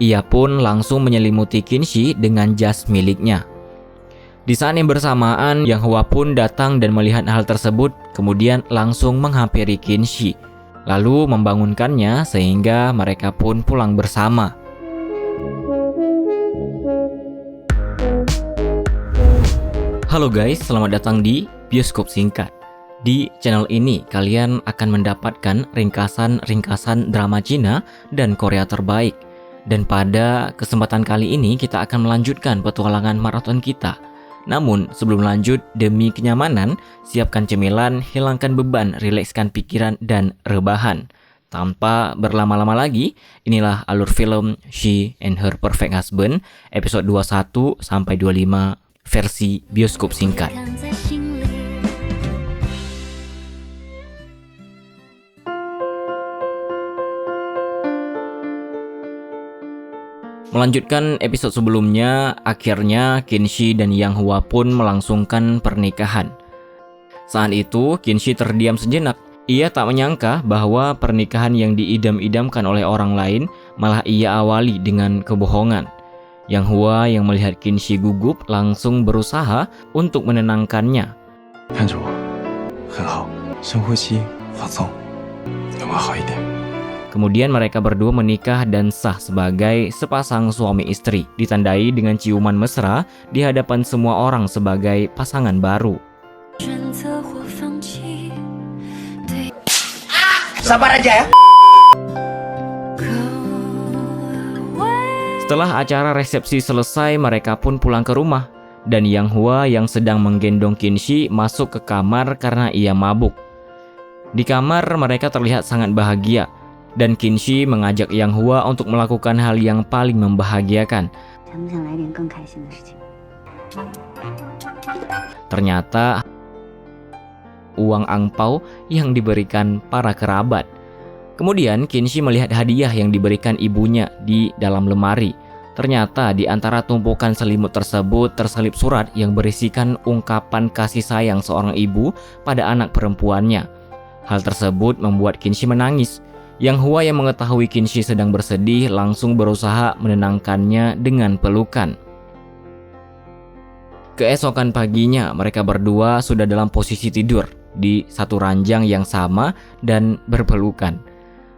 Ia pun langsung menyelimuti Kinshi dengan jas miliknya. Di saat yang bersamaan, Yang Hua pun datang dan melihat hal tersebut, kemudian langsung menghampiri Kinshi, lalu membangunkannya sehingga mereka pun pulang bersama. Halo guys, selamat datang di Bioskop Singkat. Di channel ini kalian akan mendapatkan ringkasan-ringkasan drama Cina dan Korea terbaik. Dan pada kesempatan kali ini kita akan melanjutkan petualangan maraton kita. Namun sebelum lanjut, demi kenyamanan, siapkan cemilan, hilangkan beban, rilekskan pikiran dan rebahan. Tanpa berlama-lama lagi, inilah alur film She and Her Perfect Husband episode 21 sampai 25 versi bioskop singkat. Melanjutkan episode sebelumnya, akhirnya Kinshi dan Yang Hua pun melangsungkan pernikahan. Saat itu, Kinshi terdiam sejenak. Ia tak menyangka bahwa pernikahan yang diidam-idamkan oleh orang lain malah ia awali dengan kebohongan. Yang Hua yang melihat Kinshi gugup langsung berusaha untuk menenangkannya. Kemudian mereka berdua menikah dan sah sebagai sepasang suami istri, ditandai dengan ciuman mesra di hadapan semua orang sebagai pasangan baru. Sabar aja ya. Setelah acara resepsi selesai, mereka pun pulang ke rumah. Dan Yang Hua yang sedang menggendong Kinshi masuk ke kamar karena ia mabuk. Di kamar mereka terlihat sangat bahagia. Dan Kinshi mengajak Yang Hua untuk melakukan hal yang paling membahagiakan. Ternyata uang angpau yang diberikan para kerabat. Kemudian Kinshi melihat hadiah yang diberikan ibunya di dalam lemari. Ternyata di antara tumpukan selimut tersebut terselip surat yang berisikan ungkapan kasih sayang seorang ibu pada anak perempuannya. Hal tersebut membuat Kinshi menangis. Yang Hua yang mengetahui Kinshi sedang bersedih langsung berusaha menenangkannya dengan pelukan. Keesokan paginya mereka berdua sudah dalam posisi tidur di satu ranjang yang sama dan berpelukan.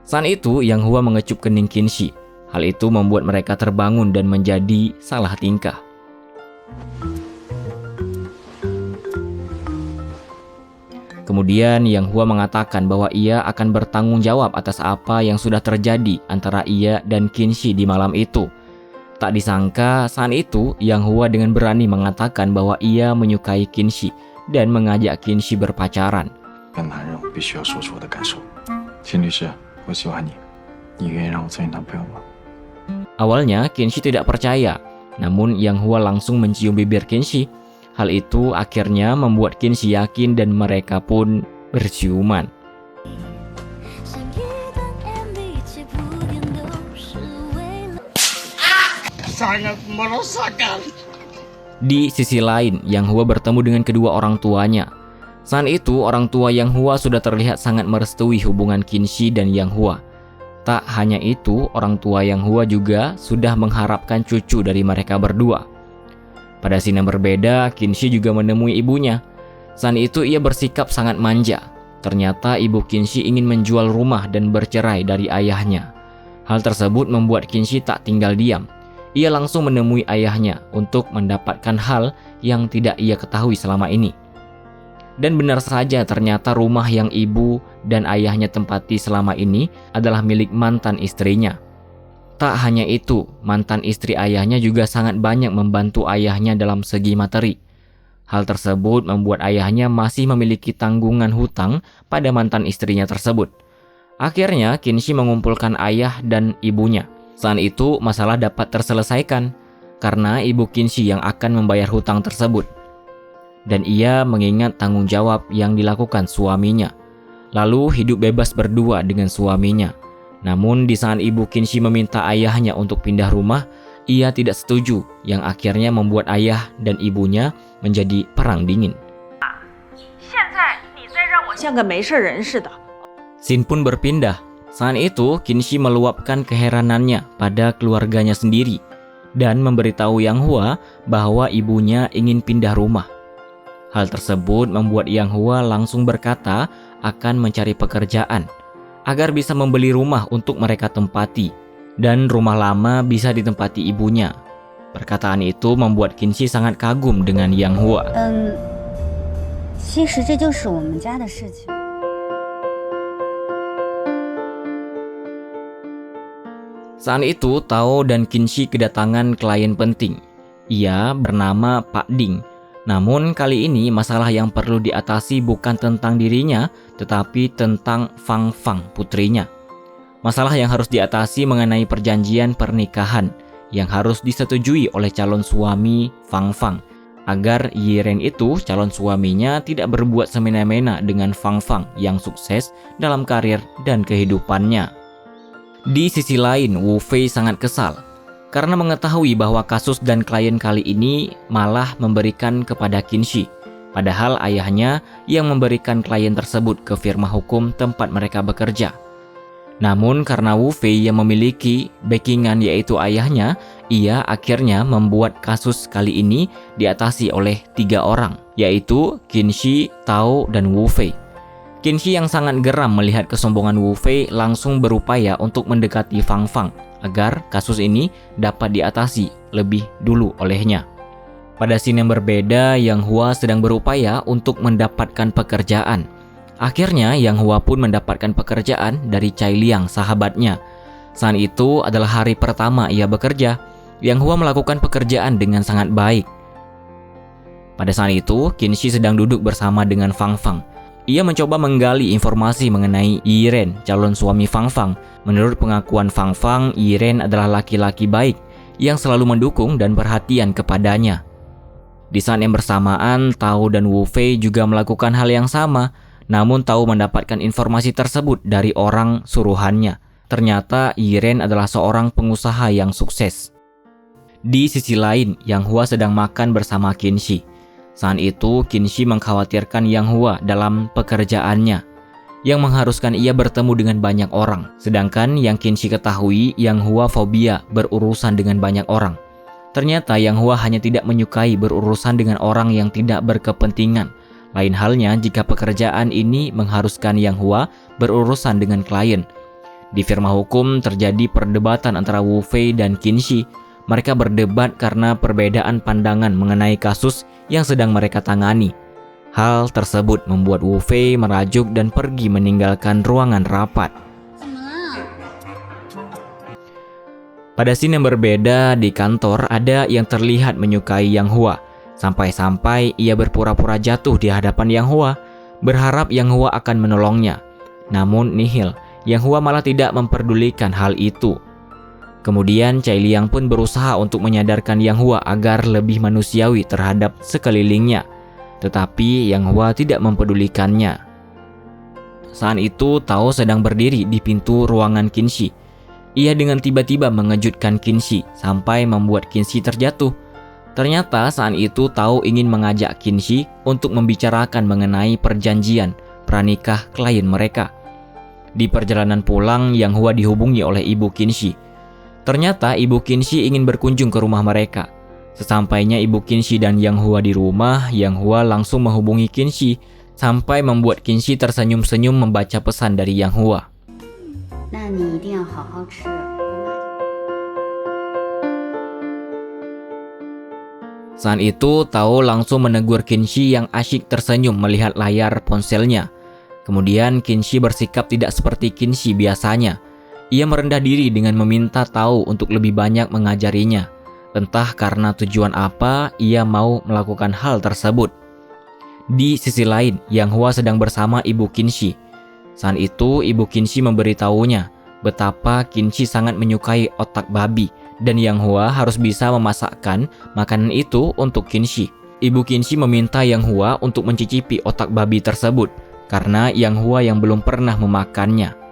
Saat itu Yang Hua mengecup kening Kinshi. Hal itu membuat mereka terbangun dan menjadi salah tingkah. Kemudian Yang Hua mengatakan bahwa ia akan bertanggung jawab atas apa yang sudah terjadi antara ia dan Kinshi di malam itu. Tak disangka saat itu Yang Hua dengan berani mengatakan bahwa ia menyukai Kinshi dan mengajak Kinshi berpacaran. Awalnya Kinshi tidak percaya, namun Yang Hua langsung mencium bibir Kinshi. Hal itu akhirnya membuat Kinshi yakin dan mereka pun berciuman. Sangat meresahkan. Di sisi lain, Yang Hua bertemu dengan kedua orang tuanya. Saat itu, orang tua Yang Hua sudah terlihat sangat merestui hubungan Kinshi dan Yang Hua. Tak hanya itu, orang tua Yang Hua juga sudah mengharapkan cucu dari mereka berdua. Pada scene yang berbeda, Kinshi juga menemui ibunya. Saat itu ia bersikap sangat manja. Ternyata ibu Kinshi ingin menjual rumah dan bercerai dari ayahnya. Hal tersebut membuat Kinshi tak tinggal diam. Ia langsung menemui ayahnya untuk mendapatkan hal yang tidak ia ketahui selama ini. Dan benar saja ternyata rumah yang ibu dan ayahnya tempati selama ini adalah milik mantan istrinya. Tak hanya itu, mantan istri ayahnya juga sangat banyak membantu ayahnya dalam segi materi. Hal tersebut membuat ayahnya masih memiliki tanggungan hutang pada mantan istrinya tersebut. Akhirnya Kinshi mengumpulkan ayah dan ibunya. Saat itu masalah dapat terselesaikan karena ibu Kinshi yang akan membayar hutang tersebut. Dan ia mengingat tanggung jawab yang dilakukan suaminya. Lalu hidup bebas berdua dengan suaminya. Namun di saat ibu Kinshi meminta ayahnya untuk pindah rumah, ia tidak setuju, yang akhirnya membuat ayah dan ibunya menjadi perang dingin. Scene pun berpindah. Saat itu, Qinshi meluapkan keheranannya pada keluarganya sendiri dan memberitahu Yang Hua bahwa ibunya ingin pindah rumah. Hal tersebut membuat Yang Hua langsung berkata akan mencari pekerjaan agar bisa membeli rumah untuk mereka tempati dan rumah lama bisa ditempati ibunya. Perkataan itu membuat Qinshi sangat kagum dengan Yang Hua. 其实这就是我们家的事情。 Saat itu, Tao dan Qinshi kedatangan klien penting. Ia bernama Pak Ding. Namun kali ini masalah yang perlu diatasi bukan tentang dirinya, tetapi tentang Fang Fang, putrinya. Masalah yang harus diatasi mengenai perjanjian pernikahan yang harus disetujui oleh calon suami Fang Fang, agar Yiren itu, calon suaminya, tidak berbuat semena-mena dengan Fang Fang yang sukses dalam karir dan kehidupannya. Di sisi lain, Wu Fei sangat kesal karena mengetahui bahwa kasus dan klien kali ini malah memberikan kepada Qinshi, padahal ayahnya yang memberikan klien tersebut ke firma hukum tempat mereka bekerja. Namun karena Wu Fei yang memiliki backingan yaitu ayahnya, ia akhirnya membuat kasus kali ini diatasi oleh 3 orang, yaitu Qinshi, Tao, dan Wu Fei. Qinshi yang sangat geram melihat kesombongan Wu Fei langsung berupaya untuk mendekati Fang Fang agar kasus ini dapat diatasi lebih dulu olehnya. Pada scene yang berbeda, Yang Hua sedang berupaya untuk mendapatkan pekerjaan. Akhirnya Yang Hua pun mendapatkan pekerjaan dari Cai Liang, sahabatnya. Saat itu adalah hari pertama ia bekerja. Yang Hua melakukan pekerjaan dengan sangat baik. Pada saat itu, Qinshi sedang duduk bersama dengan Fang Fang. Ia mencoba menggali informasi mengenai Yiren, calon suami Fang Fang. Menurut pengakuan Fang Fang, Yiren adalah laki-laki baik yang selalu mendukung dan perhatian kepadanya. Di saat yang bersamaan, Tao dan Wu Fei juga melakukan hal yang sama. Namun Tao mendapatkan informasi tersebut dari orang suruhannya. Ternyata Yiren adalah seorang pengusaha yang sukses. Di sisi lain, Yang Hua sedang makan bersama Qinshi. Saat itu, Qinshi mengkhawatirkan Yang Hua dalam pekerjaannya, yang mengharuskan ia bertemu dengan banyak orang. Sedangkan yang Qinshi ketahui, Yang Hua fobia berurusan dengan banyak orang. Ternyata Yang Hua hanya tidak menyukai berurusan dengan orang yang tidak berkepentingan. Lain halnya jika pekerjaan ini mengharuskan Yang Hua berurusan dengan klien. Di firma hukum terjadi perdebatan antara Wu Fei dan Qinshi. Mereka berdebat karena perbedaan pandangan mengenai kasus yang sedang mereka tangani. Hal tersebut membuat Wu Fei merajuk dan pergi meninggalkan ruangan rapat. Pada scene yang berbeda di kantor, ada yang terlihat menyukai Yang Hua. Sampai-sampai ia berpura-pura jatuh di hadapan Yang Hua, berharap Yang Hua akan menolongnya. Namun nihil, Yang Hua malah tidak memperdulikan hal itu. Kemudian Cai Liang pun berusaha untuk menyadarkan Yang Hua agar lebih manusiawi terhadap sekelilingnya. Tetapi Yang Hua tidak mempedulikannya. Saat itu Tao sedang berdiri di pintu ruangan Qinshi. Ia dengan tiba-tiba mengejutkan Qinshi sampai membuat Qinshi terjatuh. Ternyata saat itu Tao ingin mengajak Qinshi untuk membicarakan mengenai perjanjian pranikah klien mereka. Di perjalanan pulang, Yang Hua dihubungi oleh ibu Qinshi. Ternyata ibu Qinshi ingin berkunjung ke rumah mereka. Sesampainya ibu Qinshi dan Yang Hua di rumah, Yang Hua langsung menghubungi Qinshi sampai membuat Qinshi tersenyum-senyum membaca pesan dari Yang Hua. Saat itu Tao langsung menegur Qinshi yang asyik tersenyum melihat layar ponselnya. Kemudian Qinshi bersikap tidak seperti Qinshi biasanya. Ia merendah diri dengan meminta Tao untuk lebih banyak mengajarinya. Entah karena tujuan apa ia mau melakukan hal tersebut. Di sisi lain, Yang Hua sedang bersama ibu Qinshi. Saat itu ibu Qinshi memberitahunya betapa Qinshi sangat menyukai otak babi dan Yang Hua harus bisa memasakkan makanan itu untuk Qinshi. Ibu Qinshi meminta Yang Hua untuk mencicipi otak babi tersebut karena Yang Hua yang belum pernah memakannya.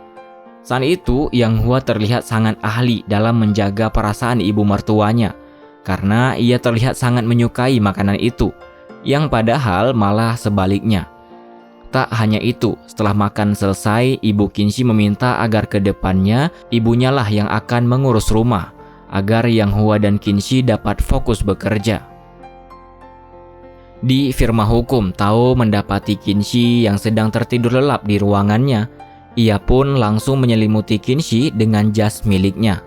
Saat itu, Yang Hua terlihat sangat ahli dalam menjaga perasaan ibu mertuanya karena ia terlihat sangat menyukai makanan itu, yang padahal malah sebaliknya. Tak hanya itu, setelah makan selesai, ibu Kinshi meminta agar ke depannya ibunya lah yang akan mengurus rumah, agar Yang Hua dan Kinshi dapat fokus bekerja. Di firma hukum, Tao mendapati Kinshi yang sedang tertidur lelap di ruangannya. Ia pun langsung menyelimuti Kinshi dengan jas miliknya.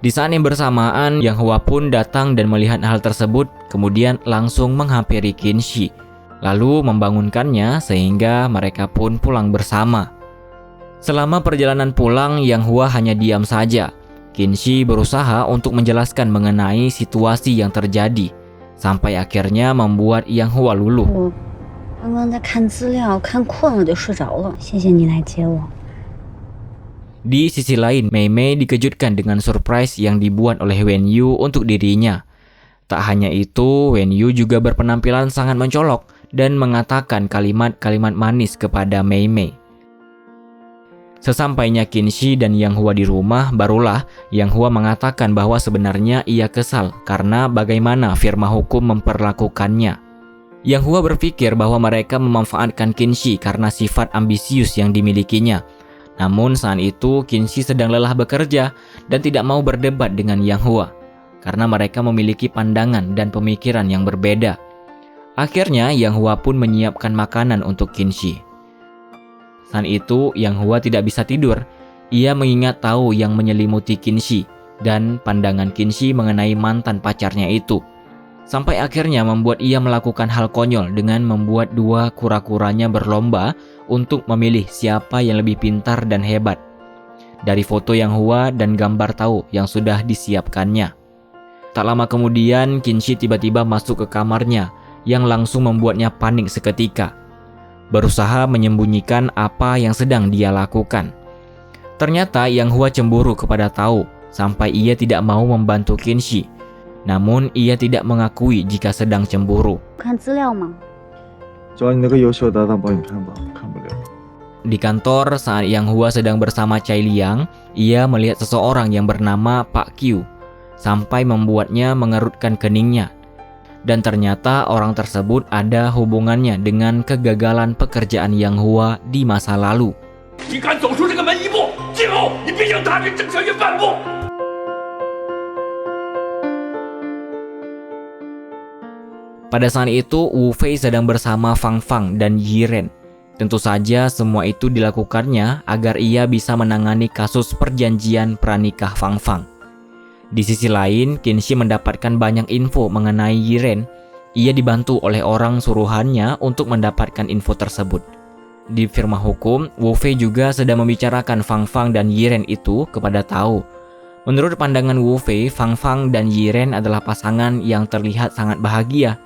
Di saat yang bersamaan, Yang Hua pun datang dan melihat hal tersebut, kemudian langsung menghampiri Kinshi, lalu membangunkannya sehingga mereka pun pulang bersama. Selama perjalanan pulang, Yang Hua hanya diam saja. Kinshi berusaha untuk menjelaskan mengenai situasi yang terjadi, sampai akhirnya membuat Yang Hua luluh. 我刚刚在看资料，看困了就睡着了。谢谢你来接我。 Di sisi lain, Mei Mei dikejutkan dengan surprise yang dibuat oleh Wen Yu untuk dirinya. Tak hanya itu, Wen Yu juga berpenampilan sangat mencolok dan mengatakan kalimat-kalimat manis kepada Mei Mei. Sesampainya Kinshi dan Yang Hua di rumah, barulah Yang Hua mengatakan bahwa sebenarnya ia kesal karena bagaimana firma hukum memperlakukannya. Yang Hua berpikir bahwa mereka memanfaatkan Kinshi karena sifat ambisius yang dimilikinya. Namun saat itu Kinshi sedang lelah bekerja dan tidak mau berdebat dengan Yang Hua karena mereka memiliki pandangan dan pemikiran yang berbeda. Akhirnya Yang Hua pun menyiapkan makanan untuk Kinshi. Saat itu Yang Hua tidak bisa tidur. Ia mengingat Tao yang menyelimuti Kinshi dan pandangan Kinshi mengenai mantan pacarnya itu. Sampai akhirnya membuat ia melakukan hal konyol dengan membuat dua kura-kuranya berlomba untuk memilih siapa yang lebih pintar dan hebat dari foto Yang Hua dan gambar Tao yang sudah disiapkannya. Tak lama kemudian Kinshi tiba-tiba masuk ke kamarnya yang langsung membuatnya panik seketika. Berusaha menyembunyikan apa yang sedang dia lakukan. Ternyata Yang Hua cemburu kepada Tao sampai ia tidak mau membantu Kinshi. Namun ia tidak mengakui jika sedang cemburu. 看资料吗？ 找你那个优秀搭档帮你看吧，看不了。 Di kantor saat Yang Hua sedang bersama Chai Liang, ia melihat seseorang yang bernama Pak Qiu sampai membuatnya mengerutkan keningnya. Dan ternyata orang tersebut ada hubungannya dengan kegagalan pekerjaan Yang Hua di masa lalu. 你敢走出这个门一步，今后你别想踏进政学院半步。 Pada saat itu, Wu Fei sedang bersama Fang Fang dan Yiren. Tentu saja semua itu dilakukannya agar ia bisa menangani kasus perjanjian pranikah Fang Fang. Di sisi lain, Kinshi mendapatkan banyak info mengenai Yiren. Ia dibantu oleh orang suruhannya untuk mendapatkan info tersebut. Di firma hukum, Wu Fei juga sedang membicarakan Fang Fang dan Yiren itu kepada Tao. Menurut pandangan Wu Fei, Fang Fang dan Yiren adalah pasangan yang terlihat sangat bahagia.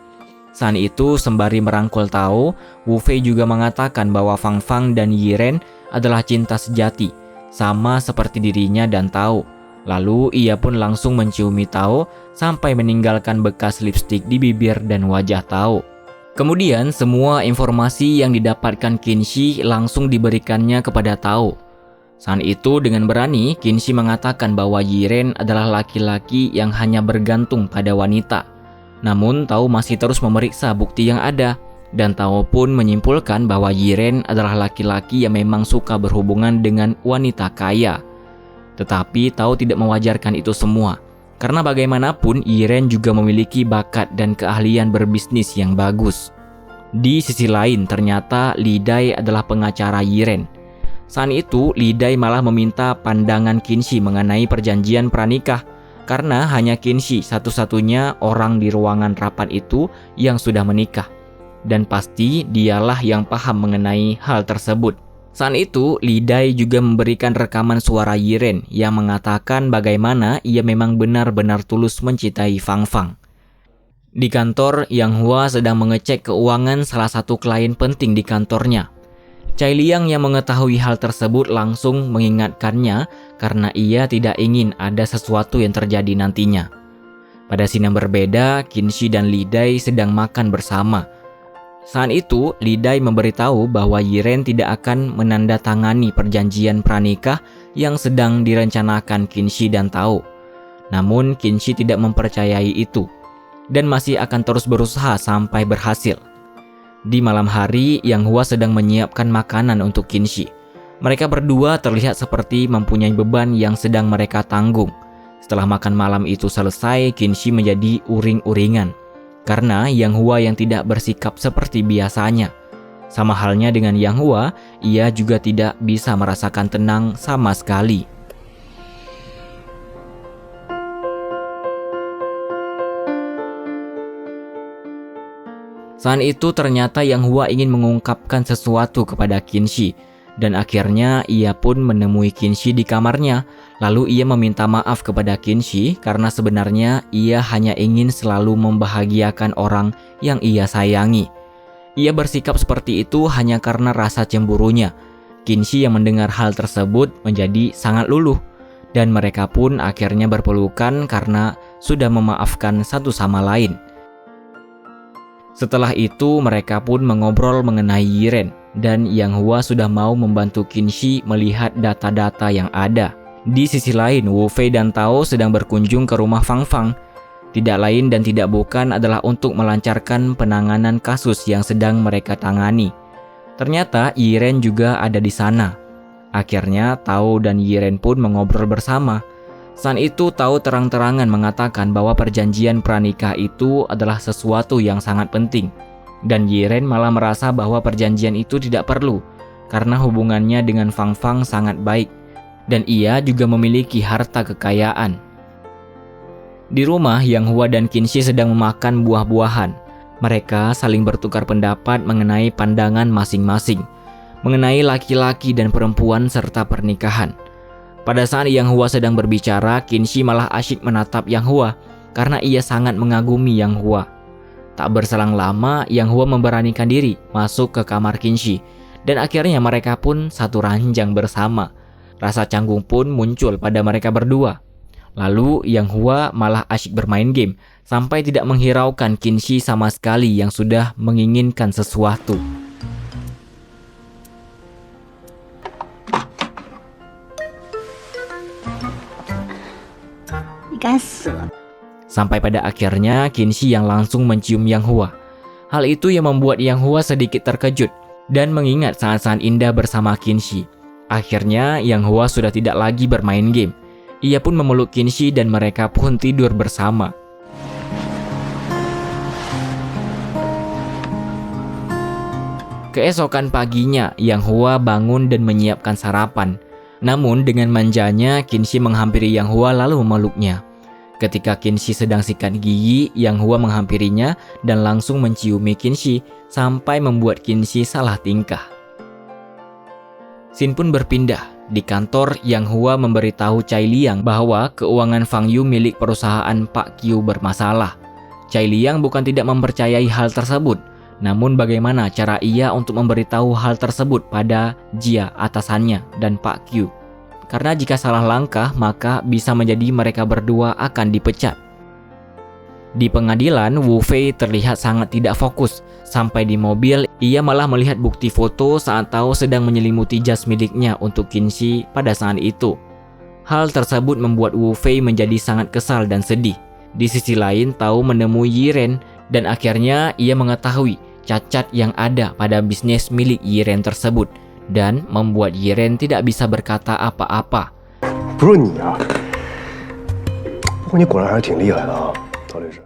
Saat itu, sembari merangkul Tao, Wu Fei juga mengatakan bahwa Fang Fang dan Yiren adalah cinta sejati, sama seperti dirinya dan Tao. Lalu ia pun langsung menciumi Tao sampai meninggalkan bekas lipstik di bibir dan wajah Tao. Kemudian semua informasi yang didapatkan Kinshi langsung diberikannya kepada Tao. Saat itu dengan berani, Kinshi mengatakan bahwa Yiren adalah laki-laki yang hanya bergantung pada wanita. Namun Tao masih terus memeriksa bukti yang ada, dan Tao pun menyimpulkan bahwa Yiren adalah laki-laki yang memang suka berhubungan dengan wanita kaya. Tetapi Tao tidak mewajarkan itu semua, karena bagaimanapun Yiren juga memiliki bakat dan keahlian berbisnis yang bagus. Di sisi lain, ternyata Li Dai adalah pengacara Yiren. Saat itu, Li Dai malah meminta pandangan Kinshi mengenai perjanjian pranikah, karena hanya Kinshi satu-satunya orang di ruangan rapat itu yang sudah menikah. Dan pasti dialah yang paham mengenai hal tersebut. Saat itu, Li Dai juga memberikan rekaman suara Yiren yang mengatakan bagaimana ia memang benar-benar tulus mencintai Fang Fang. Di kantor, Yang Hua sedang mengecek keuangan salah satu klien penting di kantornya. Chai Liang yang mengetahui hal tersebut langsung mengingatkannya karena ia tidak ingin ada sesuatu yang terjadi nantinya. Pada scene yang berbeda, Kinshi dan Li Dai sedang makan bersama. Saat itu, Li Dai memberitahu bahwa Yiren tidak akan menandatangani perjanjian pranikah yang sedang direncanakan Kinshi dan Tao. Namun Kinshi tidak mempercayai itu dan masih akan terus berusaha sampai berhasil. Di malam hari, Yang Hua sedang menyiapkan makanan untuk Qinxi. Mereka berdua terlihat seperti mempunyai beban yang sedang mereka tanggung. Setelah makan malam itu selesai, Qinxi menjadi uring-uringan karena Yang Hua yang tidak bersikap seperti biasanya. Sama halnya dengan Yang Hua, ia juga tidak bisa merasakan tenang sama sekali. Saat itu ternyata Yang Hua ingin mengungkapkan sesuatu kepada Qinxi, dan akhirnya ia pun menemui Qinxi di kamarnya. Lalu ia meminta maaf kepada Qinxi karena sebenarnya ia hanya ingin selalu membahagiakan orang yang ia sayangi. Ia bersikap seperti itu hanya karena rasa cemburunya. Qinxi yang mendengar hal tersebut menjadi sangat luluh, dan mereka pun akhirnya berpelukan karena sudah memaafkan satu sama lain. Setelah itu mereka pun mengobrol mengenai Yiren, dan Yang Hua sudah mau membantu Qinxi melihat data-data yang ada. Di sisi lain, Wu Fei dan Tao sedang berkunjung ke rumah Fang Fang. Tidak lain dan tidak bukan adalah untuk melancarkan penanganan kasus yang sedang mereka tangani. Ternyata Yiren juga ada di sana. Akhirnya Tao dan Yiren pun mengobrol bersama. Saat itu Tao terang-terangan mengatakan bahwa perjanjian pranikah itu adalah sesuatu yang sangat penting. Dan Yiren malah merasa bahwa perjanjian itu tidak perlu karena hubungannya dengan Fang Fang sangat baik dan ia juga memiliki harta kekayaan. Di rumah, Yang Hua dan Qinxi sedang memakan buah-buahan. Mereka saling bertukar pendapat mengenai pandangan masing-masing, mengenai laki-laki dan perempuan serta pernikahan. Pada saat Yang Hua sedang berbicara, Qinxi malah asyik menatap Yang Hua karena ia sangat mengagumi Yang Hua. Tak berselang lama, Yang Hua memberanikan diri masuk ke kamar Qinxi, dan akhirnya mereka pun satu ranjang bersama. Rasa canggung pun muncul pada mereka berdua. Lalu Yang Hua malah asyik bermain game sampai tidak menghiraukan Qinxi sama sekali yang sudah menginginkan sesuatu. Sampai pada akhirnya Qinxi yang langsung mencium Yang Hua. Hal itu yang membuat Yang Hua sedikit terkejut dan mengingat saat-saat indah bersama Qinxi. Akhirnya Yang Hua sudah tidak lagi bermain game. Ia pun memeluk Qinxi dan mereka pun tidur bersama. Keesokan paginya, Yang Hua bangun dan menyiapkan sarapan. Namun dengan manjanya, Qinxi menghampiri Yang Hua lalu memeluknya. Ketika Qinxi sedang sikat gigi, Yang Hua menghampirinya dan langsung menciumi Qinxi sampai membuat Qinxi salah tingkah. Scene pun berpindah. Di kantor, Yang Hua memberitahu Cai Liang bahwa keuangan Fang Yu milik perusahaan Pak Qiu bermasalah. Cai Liang bukan tidak mempercayai hal tersebut, namun bagaimana cara ia untuk memberitahu hal tersebut pada Jia atasannya dan Pak Qiu? Karena jika salah langkah, maka bisa menjadi mereka berdua akan dipecat. Di pengadilan, Wu Fei terlihat sangat tidak fokus. Sampai di mobil, ia malah melihat bukti foto saat Tao sedang menyelimuti jas miliknya untuk Qinxi pada saat itu. Hal tersebut membuat Wu Fei menjadi sangat kesal dan sedih. Di sisi lain, Tao menemui Yiren dan akhirnya ia mengetahui cacat yang ada pada bisnis milik Yiren tersebut dan membuat Yiren tidak bisa berkata apa-apa.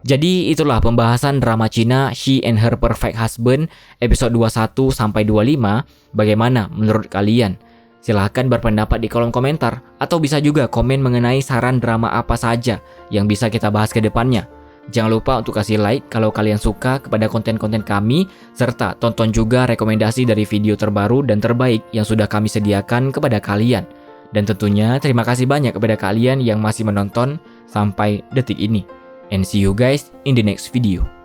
Jadi itulah pembahasan drama Cina She and Her Perfect Husband episode 21 sampai 25. Bagaimana menurut kalian? Silahkan berpendapat di kolom komentar atau bisa juga komen mengenai saran drama apa saja yang bisa kita bahas ke depannya. Jangan lupa untuk kasih like kalau kalian suka kepada konten-konten kami, serta tonton juga rekomendasi dari video terbaru dan terbaik yang sudah kami sediakan kepada kalian. Dan tentunya terima kasih banyak kepada kalian yang masih menonton sampai detik ini. And see you guys in the next video.